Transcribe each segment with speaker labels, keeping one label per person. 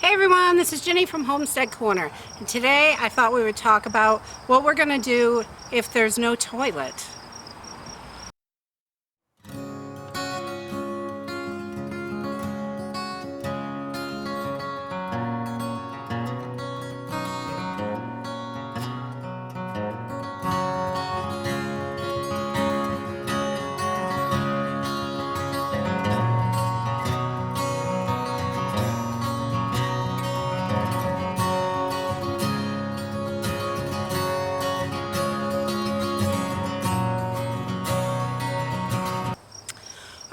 Speaker 1: Hey everyone, this is Jenny from Homestead Corner, and today I thought we would talk about what we're going to do if there's no toilet.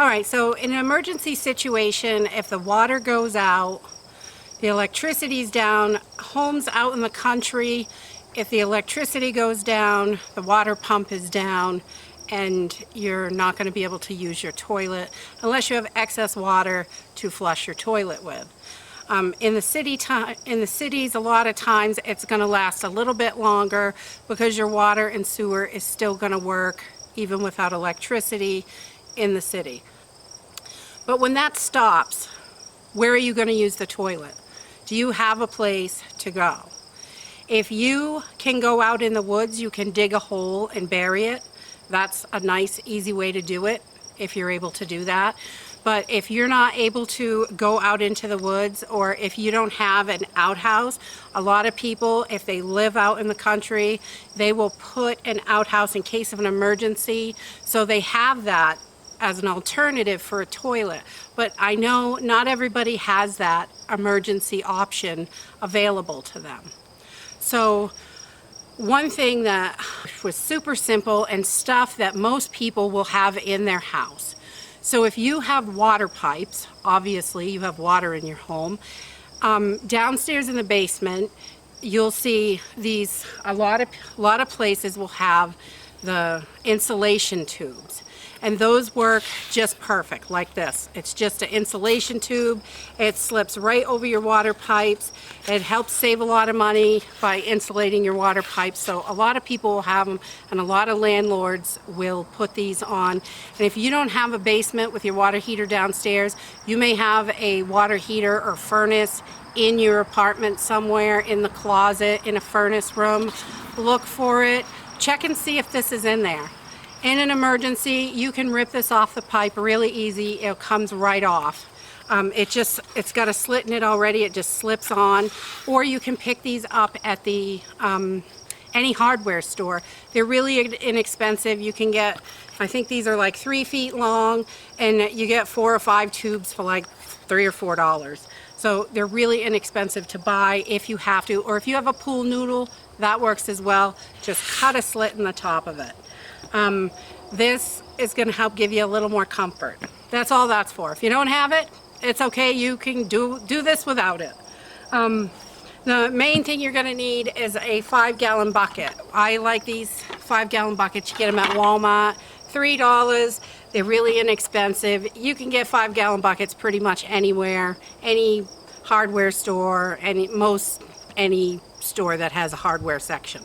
Speaker 1: Alright, so in an emergency situation, if the water goes out, the electricity's down, homes out in the country, if the electricity goes down, the water pump is down, and you're not going to be able to use your toilet unless you have excess water to flush your toilet with. In the cities, a lot of times it's going to last a little bit longer because your water and sewer is still going to work even without electricity in the city. But when that stops, where are you going to use the toilet? Do you have a place to go? If you can go out in the woods, you can dig a hole and bury it. That's a nice, easy way to do it if you're able to do that. But if you're not able to go out into the woods, or if you don't have an outhouse, a lot of people, if they live out in the country, they will put an outhouse in case of an emergency. So they have that as an alternative for a toilet. But I know not everybody has that emergency option available to them. So one thing that was super simple and stuff that most people will have in their house. So if you have water pipes, obviously you have water in your home, downstairs in the basement, you'll see these, a lot of places will have the insulation tubes. And those work just perfect, like this. It's just an insulation tube. It slips right over your water pipes. It helps save a lot of money by insulating your water pipes. So a lot of people will have them, and a lot of landlords will put these on. And if you don't have a basement with your water heater downstairs, you may have a water heater or furnace in your apartment somewhere, in the closet, in a furnace room. Look for it. Check and see if this is in there. In an emergency, you can rip this off the pipe really easy. It comes right off. It's got a slit in it already. It just slips on. Or you can pick these up at the any hardware store. They're really inexpensive. You can get, I think these are like 3 feet long, and you get 4 or 5 tubes for like $3 or $4. So they're really inexpensive to buy if you have to. Or if you have a pool noodle, that works as well. Just cut a slit in the top of it. This is going to help give you a little more comfort. That's all that's for. If you don't have it, it's okay. You can do this without it. The main thing you're going to need is a 5-gallon bucket. I like these 5-gallon buckets. You get them at Walmart, $3. They're really inexpensive. You can get 5-gallon buckets pretty much anywhere, any hardware store, any store that has a hardware section.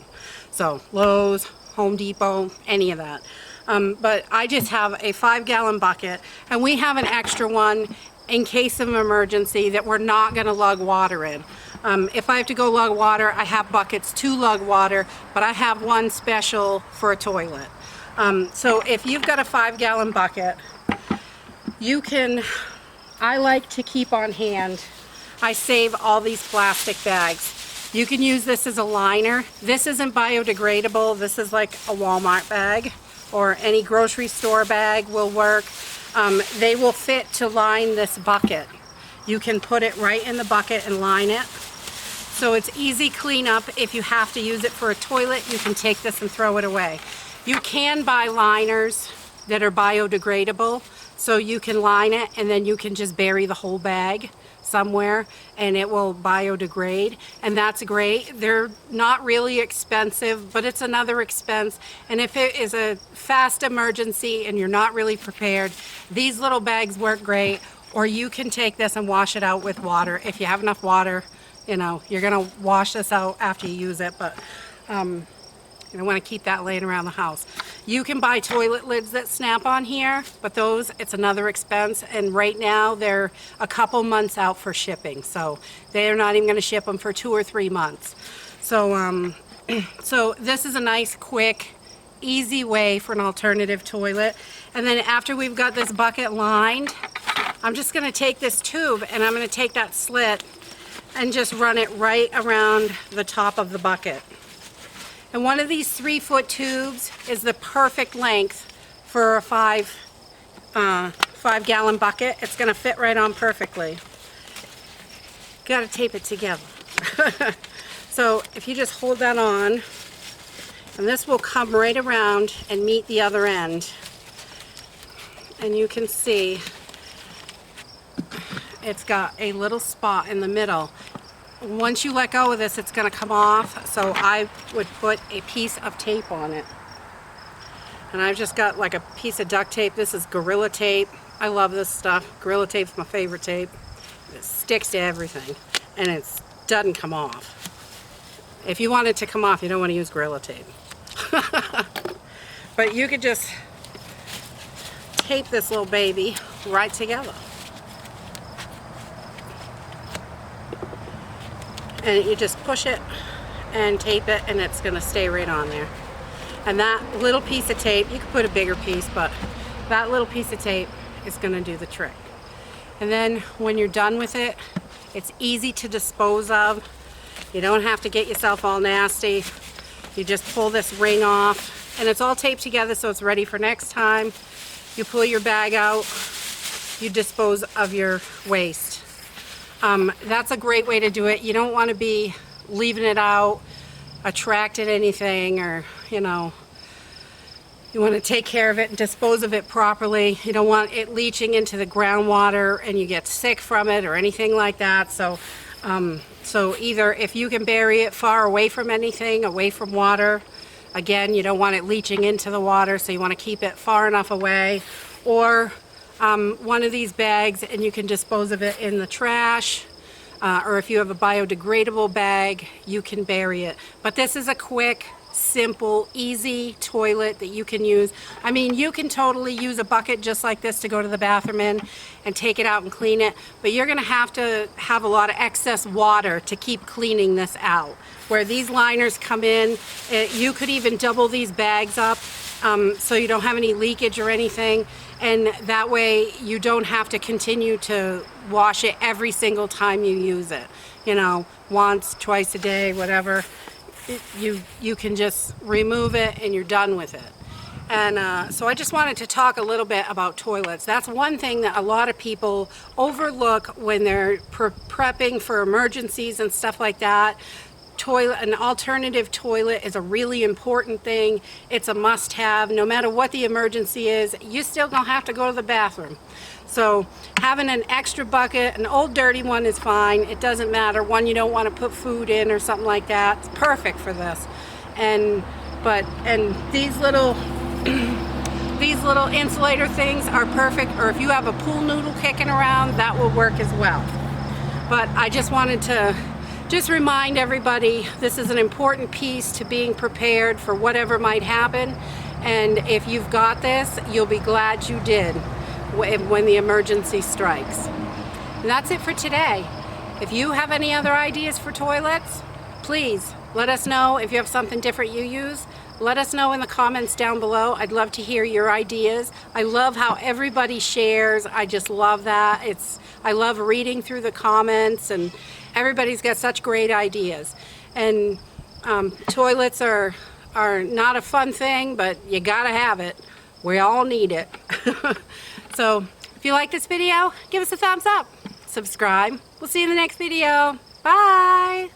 Speaker 1: So Lowe's, Home Depot, any of that. But I just have a 5-gallon bucket, and we have an extra one in case of an emergency that we're not going to lug water in. If I have to go lug water, I have buckets to lug water, but I have one special for a toilet. So if you've got a 5-gallon bucket, you can, I like to keep on hand, I save all these plastic bags. You can use this as a liner. This isn't biodegradable. This is like a Walmart bag, or any grocery store bag will work. They will fit to line this bucket. You can put it right in the bucket and line it. So it's easy cleanup. If you have to use it for a toilet, you can take this and throw it away. You can buy liners that are biodegradable, so you can line it and then you can just bury the whole bag somewhere and it will biodegrade, and that's great. They're not really expensive, but it's another expense, and if it is a fast emergency and you're not really prepared, these little bags work great. Or you can take this and wash it out with water. If you have enough water, you know, you're gonna wash this out after you use it, but you don't want to keep that laying around the house. You can buy toilet lids that snap on here, but those, it's another expense, and right now they're a couple months out for shipping, so they're not even going to ship them for 2 or 3 months. So so this is a nice, quick, easy way for an alternative toilet. And then after we've got this bucket lined, I'm just going to take this tube and I'm going to take that slit and just run it right around the top of the bucket. And one of these 3-foot tubes is the perfect length for a 5-gallon bucket. It's going to fit right on perfectly. Got to tape it together. So if you just hold that on, and this will come right around and meet the other end. And you can see it's got a little spot in the middle. Once you let go of this, it's going to come off, so I would put a piece of tape on it. And I've just got like a piece of duct tape. This is Gorilla Tape. I love this stuff. Gorilla Tape's my favorite tape. It sticks to everything, and it doesn't come off. If you want it to come off, you don't want to use Gorilla Tape. But you could just tape this little baby right together. And you just push it and tape it, and it's going to stay right on there. And that little piece of tape, you could put a bigger piece, but that little piece of tape is going to do the trick. And then when you're done with it, it's easy to dispose of. You don't have to get yourself all nasty. You just pull this ring off, and it's all taped together so it's ready for next time. You pull your bag out, you dispose of your waste. That's a great way to do it. You don't want to be leaving it out, attracting anything, or, you know, you want to take care of it and dispose of it properly. You don't want it leaching into the groundwater and you get sick from it or anything like that. So, so either if you can bury it far away from anything, away from water, again, you don't want it leaching into the water, so you want to keep it far enough away, or one of these bags and you can dispose of it in the trash, or if you have a biodegradable bag, you can bury it. But this is a quick, simple, easy toilet that you can use. I mean, you can totally use a bucket just like this to go to the bathroom in and take it out and clean it, but you're going to have a lot of excess water to keep cleaning this out. Where these liners come in, you could even double these bags up so you don't have any leakage or anything, and that way you don't have to continue to wash it every single time you use it. You know, once, twice a day, whatever. You can just remove it and you're done with it. And so I just wanted to talk a little bit about toilets. That's one thing that a lot of people overlook when they're prepping for emergencies and stuff like that. An alternative toilet is a really important thing. It's a must-have. No matter what the emergency is, you still gonna have to go to the bathroom. So having an extra bucket, an old dirty one is fine. It doesn't matter. One you don't want to put food in or something like that. It's perfect for this. And these little these little insulator things are perfect. Or if you have a pool noodle kicking around, that will work as well. But I just wanted to remind everybody this is an important piece to being prepared for whatever might happen. And if you've got this, you'll be glad you did when the emergency strikes. And that's it for today. If you have any other ideas for toilets, please let us know. If you have something different you use, let us know in the comments down below. I'd love to hear your ideas. I love how everybody shares. I just love that. I love reading through the comments, and everybody's got such great ideas. And toilets are not a fun thing, but you gotta have it. We all need it. So if you like this video, give us a thumbs up. Subscribe. We'll see you in the next video. Bye.